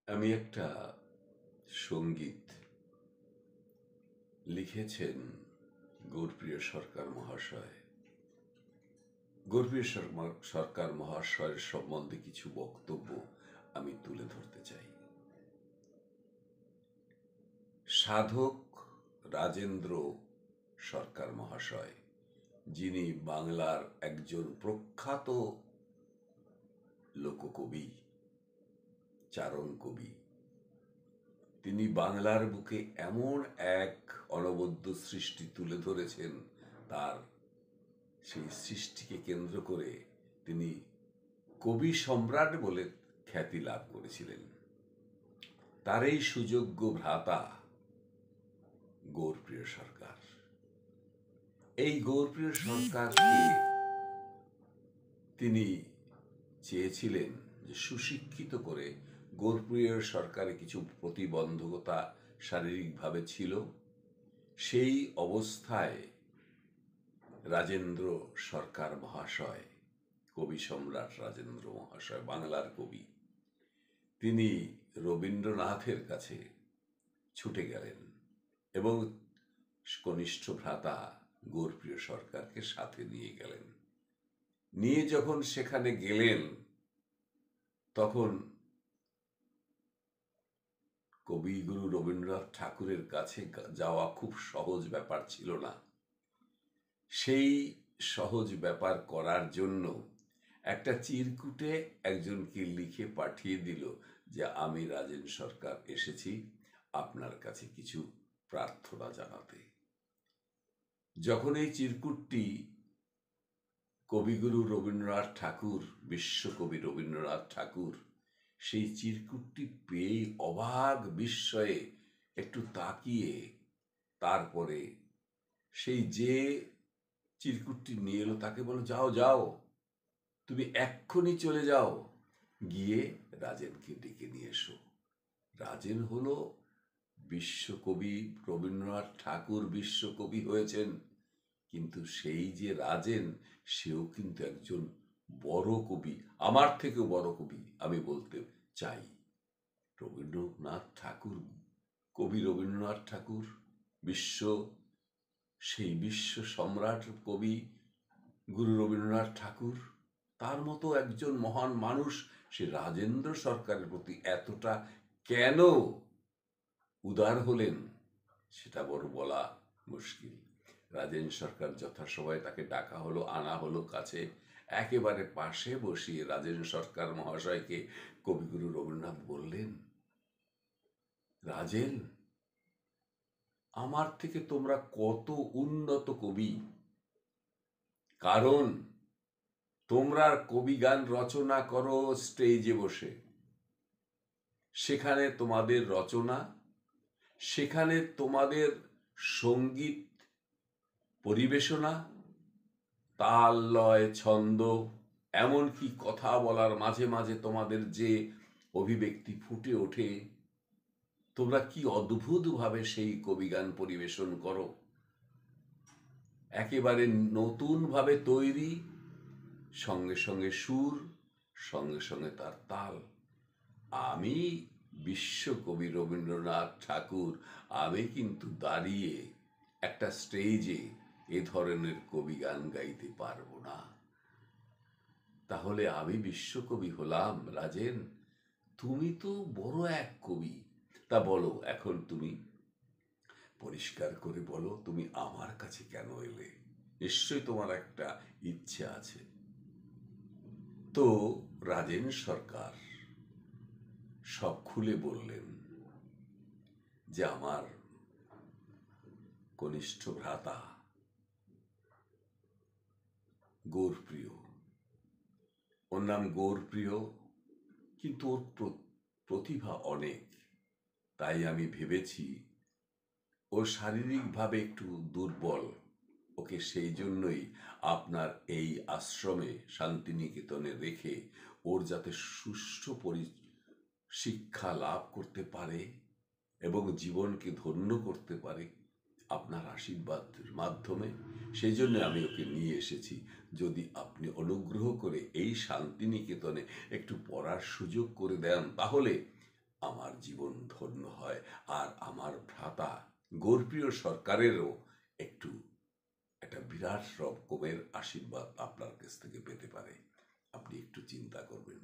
আমি একটা সঙ্গীত লিখেছেন গৌরপ্রিয় সরকার মহাশয়। গৌরপ্রিয় সরকার মহাশয়ের সম্বন্ধে কিছু বক্তব্য আমি তুলে ধরতে চাই। সাধক রাজেন্দ্র সরকার মহাশয়, যিনি বাংলার একজন প্রখ্যাত লোককবি, চারণ কবি, তিনি বাংলার বুকে এমন এক অনবদ্য সৃষ্টি তুলে ধরেছেন, তার সেই সৃষ্টিকে কেন্দ্র করে তিনি কবি সম্রাট বলে খ্যাতি লাভ করেছিলেন। তার এই সুযোগ্য ভ্রাতা গৌরপ্রিয় সরকার। এই গৌরপ্রিয় সরকারকে তিনি চেয়েছিলেন যে সুশিক্ষিত করে। গৌরপ্রিয় সরকারে কিছু প্রতিবন্ধকতা শারীরিকভাবে ছিল। সেই অবস্থায় রাজেন্দ্র সরকার মহাশয়, কবি সম্রাট রাজেন্দ্র মহাশয়, বাংলার কবি, তিনি রবীন্দ্রনাথের কাছে ছুটে গেলেন এবং কনিষ্ঠ ভ্রাতা গৌরপ্রিয় সরকারকে সাথে নিয়ে গেলেন। নিয়ে যখন সেখানে গেলেন, তখন কবিগুরু রবীন্দ্রনাথ ঠাকুরের কাছে যাওয়া খুব সহজ ব্যাপার ছিল না। সেই সহজ ব্যাপার করার জন্য একটা চিরকুটে একজনকে লিখে পাঠিয়ে দিল যে আমি রাজেন সরকার এসেছি আপনার কাছে কিছু প্রার্থনা জানাতে। যখন এই চিরকুটটি কবিগুরু রবীন্দ্রনাথ ঠাকুর, বিশ্বকবি রবীন্দ্রনাথ ঠাকুর, সেই চিরকুটটি পেয়ে অবাক বিস্ময়ে একটু তাকিয়ে, তারপরে সেই যে চিরকুটটি নিয়ে এলো তাকে বলো, যাও যাও, তুমি এক্ষুনি চলে যাও, গিয়ে রাজেনকে ডেকে নিয়ে এসো। রাজেন হলো বিশ্বকবি রবীন্দ্রনাথ ঠাকুর, বিশ্বকবি হয়েছেন, কিন্তু সেই যে রাজেন, সেও কিন্তু একজন বড় কবি, আমার থেকেও বড় কবি আমি বলতে চাই। রবীন্দ্রনাথ ঠাকুর, কবি রবীন্দ্রনাথ ঠাকুর, সেই বিশ্ব সম্রাট কবি গুরু রবীন্দ্রনাথ ঠাকুর, তার মতো একজন মহান মানুষ সে রাজেন্দ্র সরকারের প্রতি এতটা কেন উদার হলেন, সেটা বড় বলা মুশকিল। রাজেন সরকার যথাসময়ে তাকে ডাকা হলো, আনা হলো কাছে। একেবারে পাশে বসিয়ে রাজেন সরকার মহাশয়কে কবিগুরু রবীন্দ্রনাথ বললেন, রাজেন, আমার থেকে তোমরা কত উন্নত কবি, কারণ তোমরা কবি গান রচনা করো স্টেজে বসে, সেখানে তোমাদের রচনা, সেখানে তোমাদের সঙ্গীত পরিবেশনা, তাল লয় ছন্দ, এমনকি কথা বলার মাঝে মাঝে তোমাদের যে অভিব্যক্তি ফুটে ওঠে, তোমরা কি অদ্ভুতভাবে সেই কবিগান পরিবেশন করো, একেবারে নতুনভাবে তৈরি, সঙ্গে সঙ্গে সুর, সঙ্গে সঙ্গে তার তাল। আমি বিশ্বকবি রবীন্দ্রনাথ ঠাকুর, আমি কিন্তু দাঁড়িয়ে একটা স্টেজে এ ধরনের কবি গান গাইতে পারবো না। তাহলে আমি বিশ্বকবি হলাম রাজেন, তুমি তো বড় এক কবি, তা বলো এখন তুমি পরিষ্কার করে বলো, তুমি আমার কাছে কেন এলে? নিশ্চয়ই তোমার একটা ইচ্ছে আছে। তো রাজেন সরকার সব খুলে বললেন যে আমার কনিষ্ঠ ভ্রাতা গৌরপ্রিয়, ওর নাম গৌরপ্রিয়, কিন্তু ওর প্রতিভা অনেক, তাই আমি ভেবেছি ও শারীরিকভাবে একটু দুর্বল, ওকে সেই জন্যই আপনার এই আশ্রমে শান্তিনিকেতনে রেখে ওর যাতে সুষ্ঠু শিক্ষা লাভ করতে পারে এবং জীবনকে ধন্য করতে পারে আপনার আশীর্বাদের মাধ্যমে, সেই জন্য আমি ওকে নিয়ে এসেছি। যদি আপনি অনুগ্রহ করে এই শান্তিনিকেতনে একটু পড়ার সুযোগ করে দেন, তাহলে আমার জীবন ধন্য হয়, আর আমার ভ্রাতা গৌরপ্রিয় সরকারেরও একটা বিরাট রকমের আশীর্বাদ আপনার কাছ থেকে পেতে পারে। আপনি একটু চিন্তা করবেন।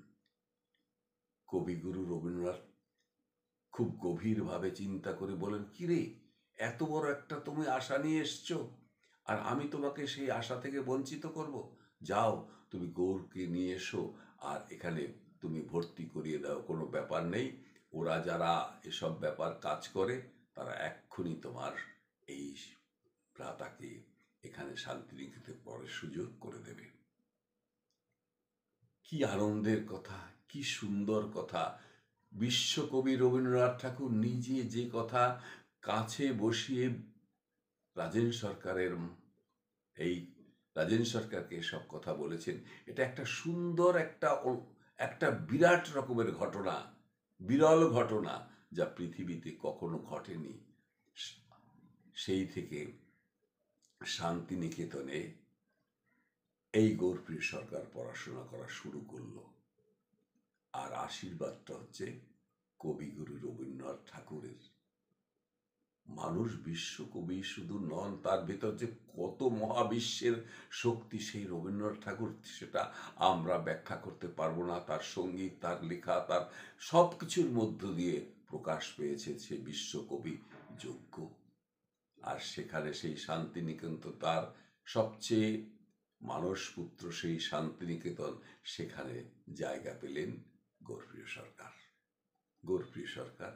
কবিগুরু রবীন্দ্রনাথ খুব গভীরভাবে চিন্তা করে বলেন, কিরে, এত বড় একটা তুমি আশা নিয়ে এসছো, আর আমি তোমাকে সেই আশা থেকে বঞ্চিত করব? যাও, তুমি গৌরকে নিয়ে এসো, আর এখানে তুমি ভর্তি করিয়ে দাও, কোনো ব্যাপার নেই। ওরা যারা এসব ব্যাপার কাজ করে তারা এক্ষুনি তোমার এই ভ্রাতাকে এখানে শান্তিনিকেতনে পড়ার সুযোগ করে দেবে। কি আনন্দের কথা, কি সুন্দর কথা! বিশ্বকবি রবীন্দ্রনাথ ঠাকুর নিজে যে কথা কাছে বসিয়ে রাজেন সরকারের এই রাজেন সরকারকে সব কথা বলেছেন, এটা একটা সুন্দর একটা বিরাট রকমের ঘটনা, বিরল ঘটনা, যা পৃথিবীতে কখনো ঘটেনি। সেই থেকে শান্তিনিকেতনে এই গৌরপ্রিয় সরকার পড়াশোনা করা শুরু করলো। আর আশীর্বাদটা হচ্ছে কবিগুরু রবীন্দ্রনাথ ঠাকুরের। মানুষ বিশ্বকবি শুধু নন, তার ভেতর যে কত মহাবিশ্বের শক্তি সেই রবীন্দ্রনাথ ঠাকুর, সেটা আমরা ব্যাখ্যা করতে পারবো না। তার সঙ্গীত, তার লেখা, তার সব কিছুর মধ্য দিয়ে প্রকাশ পেয়েছে সে বিশ্বকবি যোগ্য। আর সেখানে সেই শান্তিনিকেতন, তার সবচেয়ে মানসপুত্র সেই শান্তিনিকেতন, সেখানে জায়গা পেলেন গৌরপ্রিয় সরকার। গৌরপ্রিয় সরকার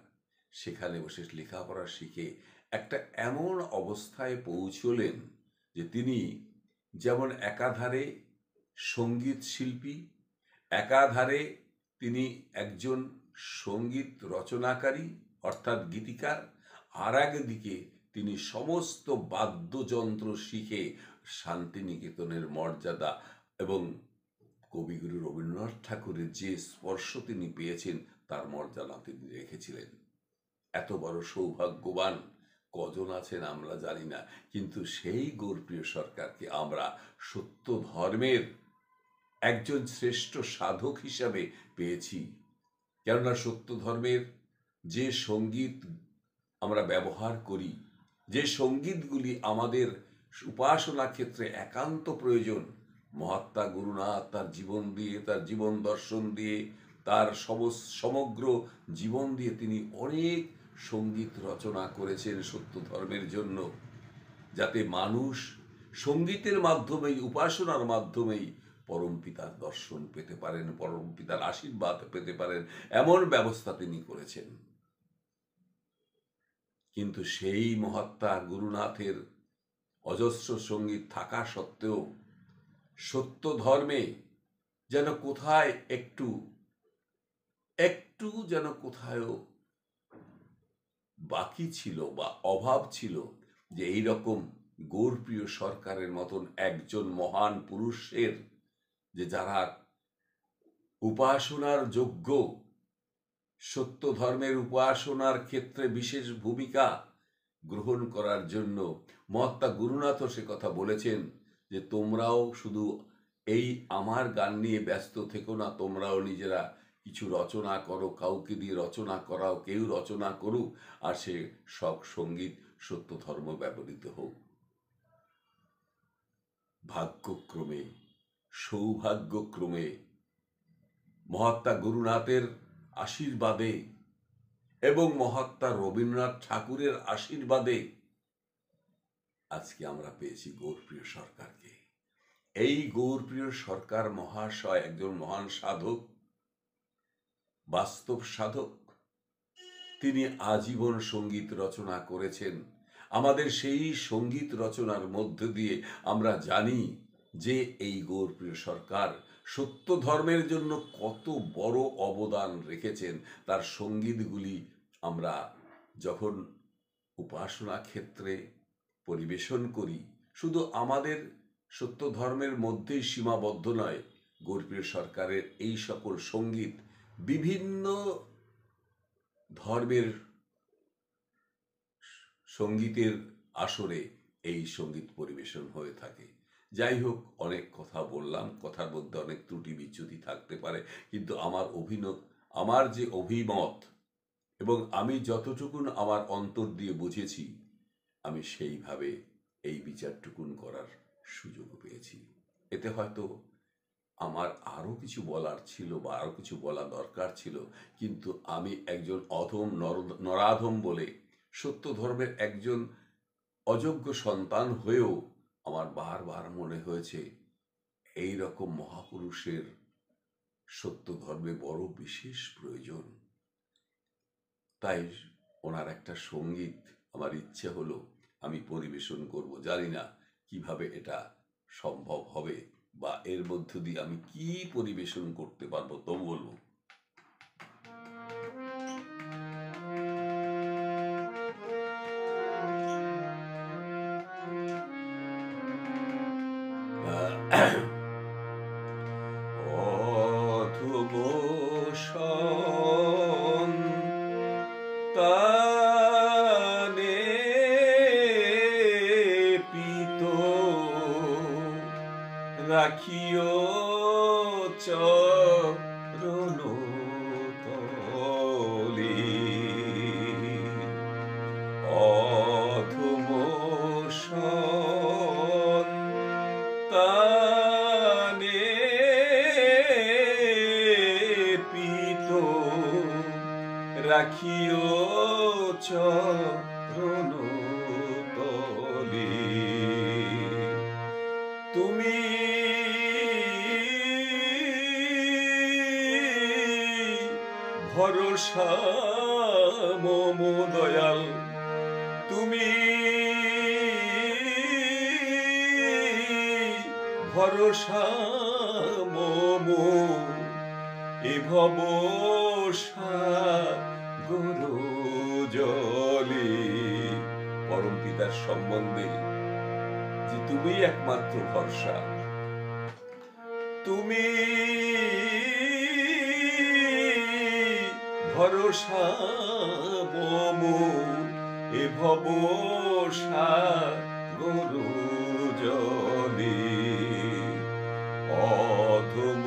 সেখানে বসে লেখাপড়া শিখে একটা এমন অবস্থায় পৌঁছলেন যে তিনি যেমন একাধারে সঙ্গীত শিল্পী, একাধারে তিনি একজন সঙ্গীত রচনাকারী অর্থাৎ গীতিকার, আর একদিকে তিনি সমস্ত বাদ্যযন্ত্র শিখে শান্তিনিকেতনের মর্যাদা এবং কবিগুরু রবীন্দ্রনাথ ঠাকুরের যে স্পর্শ তিনি পেয়েছেন তার মর্যাদা তিনি রেখেছিলেন। এত বড় সৌভাগ্যবান কজন আছেন আমরা জানি না, কিন্তু সেই গৌরপ্রিয় সরকারকে আমরা সত্য ধর্মের একজন শ্রেষ্ঠ সাধক হিসাবে পেয়েছি। কেননা সত্য ধর্মের যে সঙ্গীত আমরা ব্যবহার করি, যে সঙ্গীতগুলি আমাদের উপাসনা ক্ষেত্রে একান্ত প্রয়োজন, মহাত্মা গুরুনাথ তার জীবন দিয়ে, তার জীবন দর্শন দিয়ে, তার সমগ্র জীবন দিয়ে তিনি অনেক সঙ্গীত রচনা করেছেন সত্য ধর্মের জন্য, যাতে মানুষ সঙ্গীতের মাধ্যমেই, উপাসনার মাধ্যমেই পরম পিতার দর্শন পেতে পারেন, পরম পিতার আশীর্বাদ পেতে পারেন, এমন ব্যবস্থা তিনি করেছেন। কিন্তু সেই মহাত্মা গুরুনাথের অজস্র সঙ্গীত থাকা সত্ত্বেও সত্য ধর্মে যেন কোথায় একটু যেন কোথায়ও বাকি ছিল বা অভাব ছিল, যে এইরকম গৌরপ্রিয় সরকারের মতন একজন মহান পুরুষের, যে যারা উপাসনার যোগ্য, সত্য ধর্মের উপাসনার ক্ষেত্রে বিশেষ ভূমিকা গ্রহণ করার জন্য মহাত্মা গুরুনাথও সে কথা বলেছেন যে তোমরাও শুধু এই আমার গান নিয়ে ব্যস্ত থেকো না, তোমরাও নিজেরা কিছু রচনা করো, কাউকে দিয়ে রচনা করাও, কেউ রচনা করুক, আর সে সব সঙ্গীত সত্য ধর্ম ব্যবহৃত হোক। ভাগ্যক্রমে, সৌভাগ্যক্রমে মহাত্মা গুরুনাথের আশীর্বাদে এবং মহাত্মা রবীন্দ্রনাথ ঠাকুরের আশীর্বাদে আজকে আমরা পেয়েছি গৌরপ্রিয় সরকারকে। এই গৌরপ্রিয় সরকার মহাশয় একজন মহান সাধক, বাস্তব সাধক। তিনি আজীবন সঙ্গীত রচনা করেছেন। আমাদের সেই সঙ্গীত রচনার মধ্য দিয়ে আমরা জানি যে এই গৌরপ্রিয় সরকার সত্য ধর্মের জন্য কত বড় অবদান রেখেছেন। তার সঙ্গীতগুলি আমরা যখন উপাসনা ক্ষেত্রে পরিবেশন করি, শুধু আমাদের সত্য ধর্মের মধ্যেই সীমাবদ্ধ নয়, গৌরপ্রিয় সরকারের এই সকল সঙ্গীত বিভিন্ন ধর্মের সঙ্গীতের আসরে এই সঙ্গীত পরিবেশন হয়ে থাকে। যাই হোক, অনেক কথা বললাম, কথার মধ্যে অনেক ত্রুটি বিচ্যুতি থাকতে পারে, কিন্তু আমার যে অভিমত, এবং আমি যতটুকুন আমার অন্তর দিয়ে বুঝেছি, আমি সেইভাবে এই বিচারটুকুন করার সুযোগ পেয়েছি। এতে হয়তো আমার আরও কিছু বলার ছিল বা আরও কিছু বলা দরকার ছিল, কিন্তু আমি একজন অধম নরাধম বলে, সত্য ধর্মের একজন অযোগ্য সন্তান হয়েও আমার বারবার মনে হয়েছে এই রকম মহাপুরুষের সত্য ধর্মে বড় বিশেষ প্রয়োজন। তাই ওনার একটা সঙ্গীত আমার ইচ্ছে হলো আমি পরিবেশন করব। জানি না কিভাবে এটা সম্ভব হবে বা এর মধ্য দিয়ে আমি কি পরিবেশন করতে পারবো, তবু বলবো। অথব সন্তানে পিত রাখিও চরণ তলে, অধম সন্তানে পিত রাখিও চরণ তলে। তুমি ভরসা মম দয়াল, তুমি ভরসা মম এ ভব সাগর জলে। পরম পিতার সম্বন্ধে যে তুমি একমাত্র ভরসা, তুমি ভরসা মম এ ভব সাগর জলে। অধম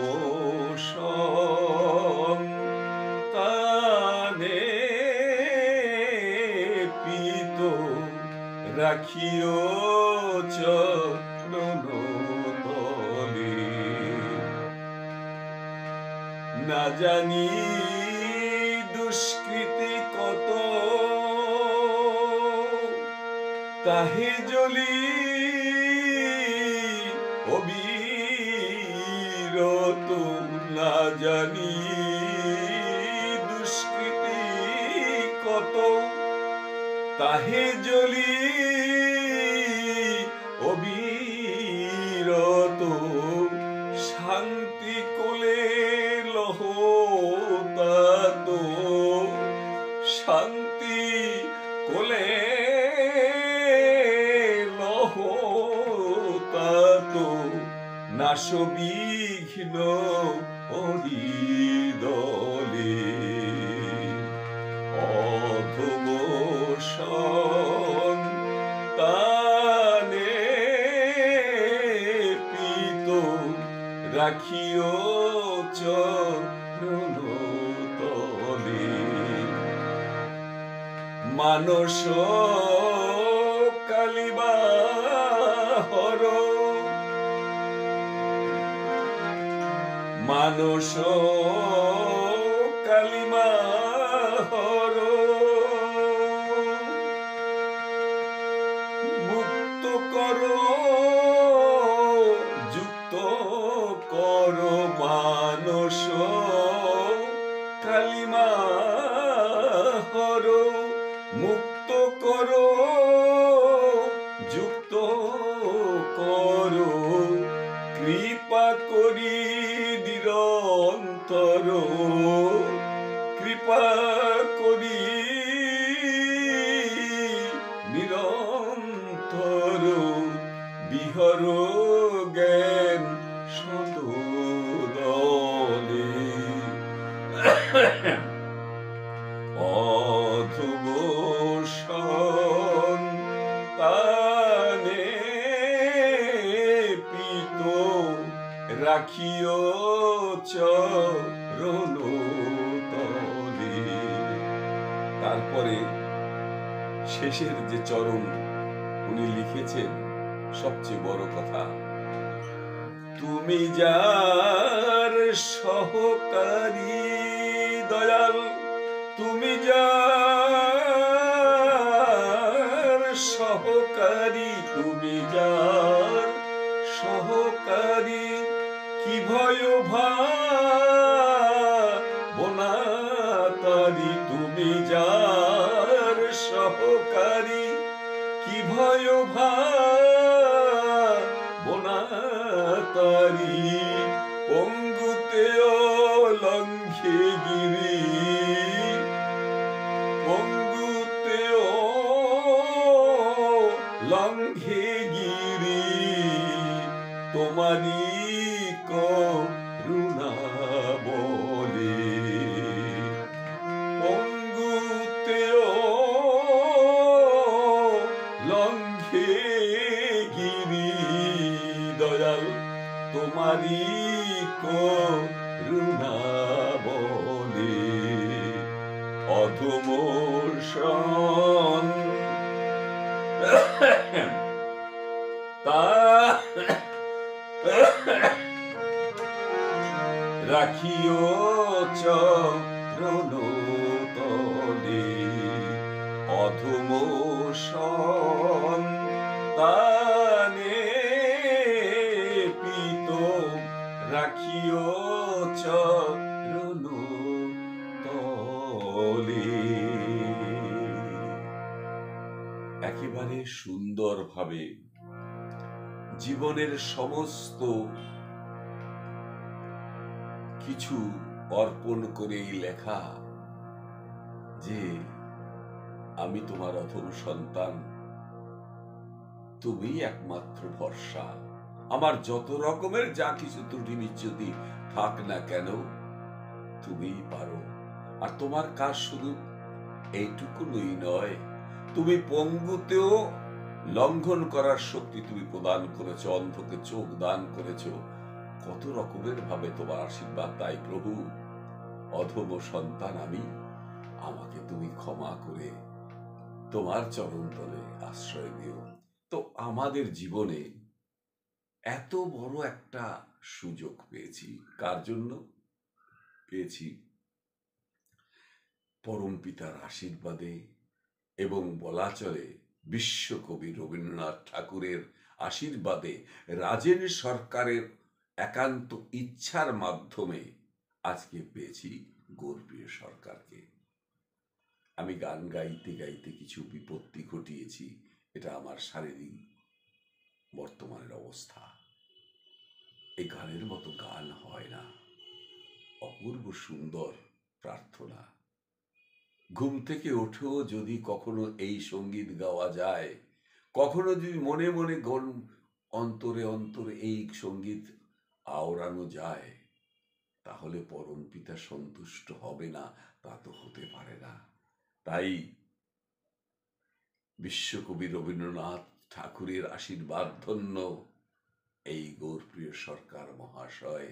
সন্তানে পিত রাখিও চরণ তলে। না জানি দুষ্কৃতি কত তাহে জ্বলি অবিরত, না জানি দুষ্কৃতি কত তাহে জ্বলি অবিরত। শান্তি কোলে লহ তাত, শান্তি কোলে লহ তাত, নাশবিঘ্ন হরিদলে। অধম সন্তানে পিত রাখিও চরণ তলে। মানস কালিবাহর, মানস কালিমাহর, মুক্ত কর যুক্ত কর। মানস কালিমাহর, মুক্ত কর যুক্ত কর। কৃপা করি নিরন্তর, কৃপা করি নিরন্তর। বিহর জ্ঞান শতদলে। অধম সন্তানে পিত রাখিও চরণ তলে। তারপরে শেষের যে চরণ উনি লিখেছেন সবচেয়ে বড় কথা, তুমি যার সহকারী দয়াল, তুমি যার সহকারী, তুমি যার সহকারী, কি ভয় ভাবনা তারি, তুমি যার সহকারী, কি ভয় ভাবনা তারি, পঙ্গুতে লঙ্ঘে গিরি, পঙ্গুতে লঙ্ঘে গিরি, তোমারি করুণা বলে, পঙ্গুতে লঙ্ঘে গিরি দয়াল, তোমারি করুণা বলে, অধম রাখিও চরণ তলে, অধম তানে পিত, রাখিও চরণ তলে। একেবারে সুন্দরভাবে জীবনের সমস্ত কিছু অর্পণ করেই লেখা যে আমি তোমার অধম সন্তান, তুমি একমাত্র ভরসা, আমার যত রকমের যা কিছু ত্রুটি বিচ্যুতি থাক না কেন তুমিই পারো। আর তোমার কাজ শুধু এইটুকুই নয়, তুমি পঙ্গুতেও লঙ্ঘন করার শক্তি তুমি প্রদান করেছো, অন্ধকে চোখ দান করেছো, কত রকমের ভাবে তোমার আশীর্বাদ। তাই প্রভু, অধম সন্তান আমি, আমাকে তুমি ক্ষমা করে তোমার চরণ তলে আশ্রয় দিও। তো আমাদের জীবনে এত বড় একটা সুযোগ পেয়েছি, কার জন্য পেয়েছি? পরম পিতার আশীর্বাদে, এবং বলা চলে বিশ্বকবি রবীন্দ্রনাথ ঠাকুরের আশীর্বাদে, রাজেন সরকারের একান্ত ইচ্ছার মাধ্যমে আজকে পেয়েছি গৌরপ্রিয় সরকারকে। আমি গান গাইতে গাইতে কিছু বিপত্তি ঘটিয়েছি, এটা আমার শারীরিক বর্তমানের অবস্থা। এই গানের মতো গান হয় না, অপূর্ব সুন্দর প্রার্থনা। ঘুম থেকে উঠেও যদি কখনো এই সঙ্গীত গাওয়া যায়, কখনো যদি মনে মনে অন্তরে অন্তরে এই সঙ্গীত আওড়ানো যায়, তাহলে পরম পিতা সন্তুষ্ট হবে না, তা তো হতে পারে না। তাই বিশ্বকবি রবীন্দ্রনাথ ঠাকুরের আশীর্বাদ ধন্য এই গৌরপ্রিয় সরকার মহাশয়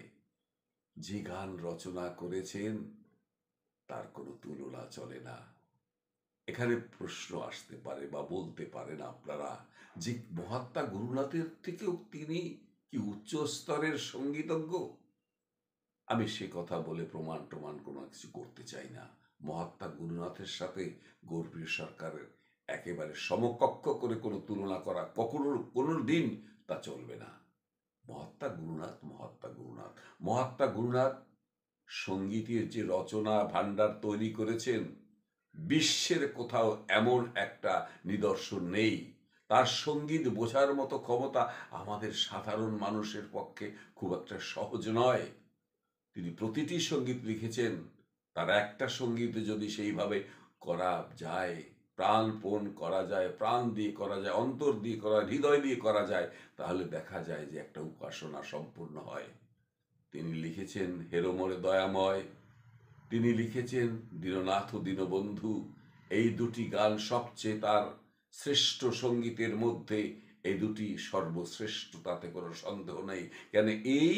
যে গান রচনা করেছেন তার কোনো তুলনা চলে না। এখানে প্রশ্ন আসতে পারে বা বলতে পারেন আপনারা যে মহাত্মা গুরুনাথের থেকেও তিনি কি উচ্চ স্তরের সঙ্গীতজ্ঞ? আমি সে কথা বলে প্রমাণ কোনো কিছু করতে চাই না। মহাত্মা গুরুনাথের সাথে গৌরপ্রিয় সরকারের একেবারে সমকক্ষ করে কোনো তুলনা করা কখনো কোনো দিন তা চলবে না। মহাত্মা গুরুনাথ সঙ্গীতের যে রচনা ভান্ডার তৈরি করেছেন, বিশ্বের কোথাও এমন একটা নিদর্শন নেই। তার সঙ্গীত বোঝার মতো ক্ষমতা আমাদের সাধারণ মানুষের পক্ষে খুব একটা সহজ নয়। তিনি প্রতিটি সঙ্গীত লিখেছেন, তার একটা সঙ্গীত যদি সেইভাবে করা যায়, প্রাণপণ করা যায়, প্রাণ দিয়ে করা যায়, অন্তর দিয়ে করা, হৃদয় দিয়ে করা যায়, তাহলে দেখা যায় যে একটা উপাসনা সম্পূর্ণ হয়। তিনি লিখেছেন হেরো মোরে দয়াময়, তিনি লিখেছেন দীননাথ ও দীনবন্ধু। এই দুটি গান সবচেয়ে তার শ্রেষ্ঠ সঙ্গীতের মধ্যে এই দুটি সর্বশ্রেষ্ঠ, তাতে কোনো সন্দেহ নেই। কেন এই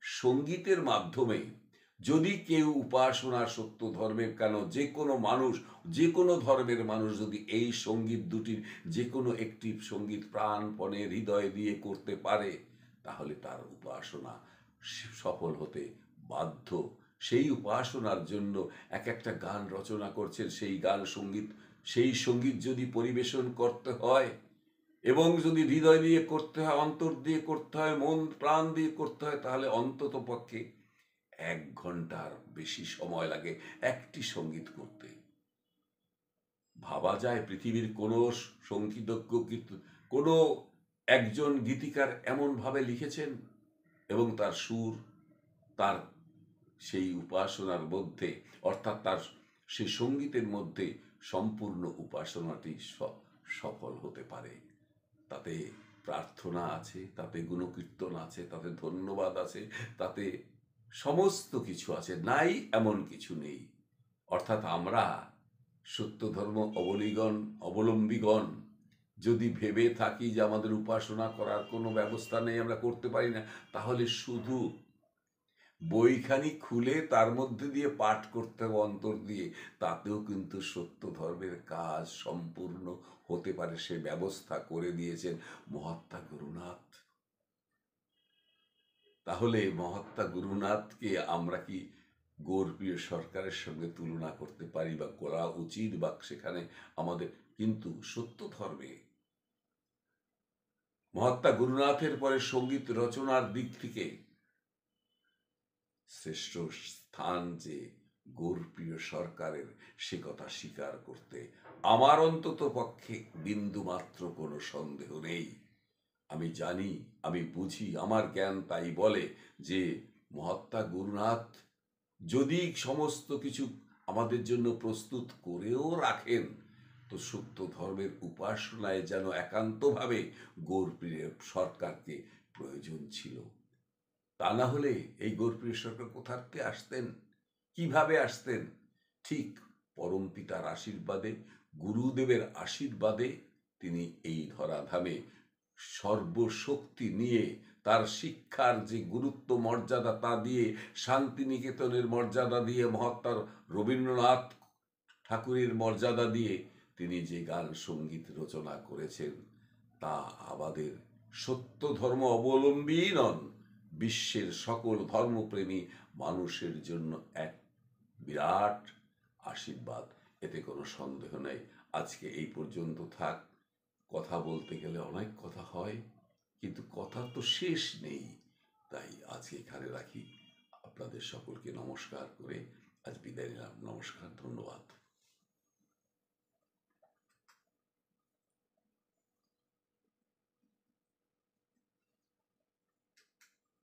সঙ্গীতের মাধ্যমে যদি কেউ উপাসনা সত্য ধর্মের, কেন যে কোনো মানুষ, যে কোনো ধর্মের মানুষ যদি এই সঙ্গীত দুটির যে কোনো একটি সঙ্গীত প্রাণপণে হৃদয় দিয়ে করতে পারে, তাহলে তার উপাসনা সফল হতে বাধ্য। সেই উপাসনার জন্য এক একটা গান রচনা করছেন, সেই গান সঙ্গীত, সেই সঙ্গীত যদি পরিবেশন করতে হয় এবং যদি হৃদয় দিয়ে করতে হয়, অন্তর দিয়ে করতে হয়, মন প্রাণ দিয়ে করতে হয়, তাহলে অন্তত পক্ষে 1 ঘন্টার বেশি সময় লাগে একটি সঙ্গীত করতে। ভাবা যায় পৃথিবীর কোনো সঙ্গীতজ্ঞ, কোনো একজন গীতিকার এমনভাবে লিখেছেন এবং তার সুর, তার সেই উপাসনার মধ্যে, অর্থাৎ তার সেই সঙ্গীতের মধ্যে সম্পূর্ণ উপাসনাটি সফল হতে পারে। তাতে প্রার্থনা আছে, তাতে গুণকীর্তন আছে, তাতে ধন্যবাদ আছে, তাতে সমস্ত কিছু আছে, নাই এমন কিছু নেই। অর্থাৎ আমরা সত্য ধর্ম অবলম্বীগণ যদি ভেবে থাকি যে আমাদের উপাসনা করার কোনো ব্যবস্থা নেই, আমরা করতে পারি না, তাহলে শুধু বইখানি খুলে তার মধ্যে দিয়ে পাঠ করতে হবে অন্তর দিয়ে, তাতেও কিন্তু সত্য ধর্মের কাজ সম্পূর্ণ হতে পারে। সে ব্যবস্থা করে দিয়েছেন মহাত্মা গুরুনাথ। তাহলে মহাত্মা গুরুনাথকে আমরা কি গৌরপ্রিয় সরকারের সঙ্গে তুলনা করতে পারি বা করা উচিত, বা সেখানে আমাদের, কিন্তু সত্য ধর্মে মহাত্মা গুরুনাথের পরে সঙ্গীত রচনার দিক থেকে শ্রেষ্ঠ স্থান যে গৌরপ্রিয় সরকারের, সে কথা স্বীকার করতে আমার অন্তত পক্ষে বিন্দুমাত্র কোনো সন্দেহ নেই। আমি জানি, আমি বুঝি, আমার জ্ঞান তাই বলে যে মহাত্মা গুরুনাথ যদি সমস্ত কিছু আমাদের জন্য প্রস্তুত করেও রাখেন, তো সত্য ধর্মের উপাসনায় যেন একান্তভাবে গৌরপ্রিয় সরকারকে প্রয়োজন ছিল। তা না হলে এই গৌরপ্রিয় সরকার কোথা থেকে আসতেন, কিভাবে আসতেন? ঠিক পরম পিতার আশীর্বাদে, গুরুদেবের আশীর্বাদে তিনি এই ধরাধামে সর্বশক্তি নিয়ে, তার শিক্ষার যে গুরুত্ব মর্যাদা তা দিয়ে, শান্তিনিকেতনের মর্যাদা দিয়ে, মহাত্মা রবীন্দ্রনাথ ঠাকুরের মর্যাদা দিয়ে তিনি যে গান সঙ্গীত রচনা করেছেন, তা আমাদের সত্য ধর্ম অবলম্বী নন, বিশ্বের সকল ধর্মপ্রেমী মানুষের জন্য এক বিরাট আশীর্বাদ, এতে কোনো সন্দেহ নেই। আজকে এই পর্যন্ত থাক। কথা বলতে গেলে অনেক কথা হয়, কিন্তু কথা তো শেষ নেই। তাই আজকে এখানে রাখি। আপনাদের সকলকে নমস্কার করে আজ বিদায় নিলাম। নমস্কার, ধন্যবাদ।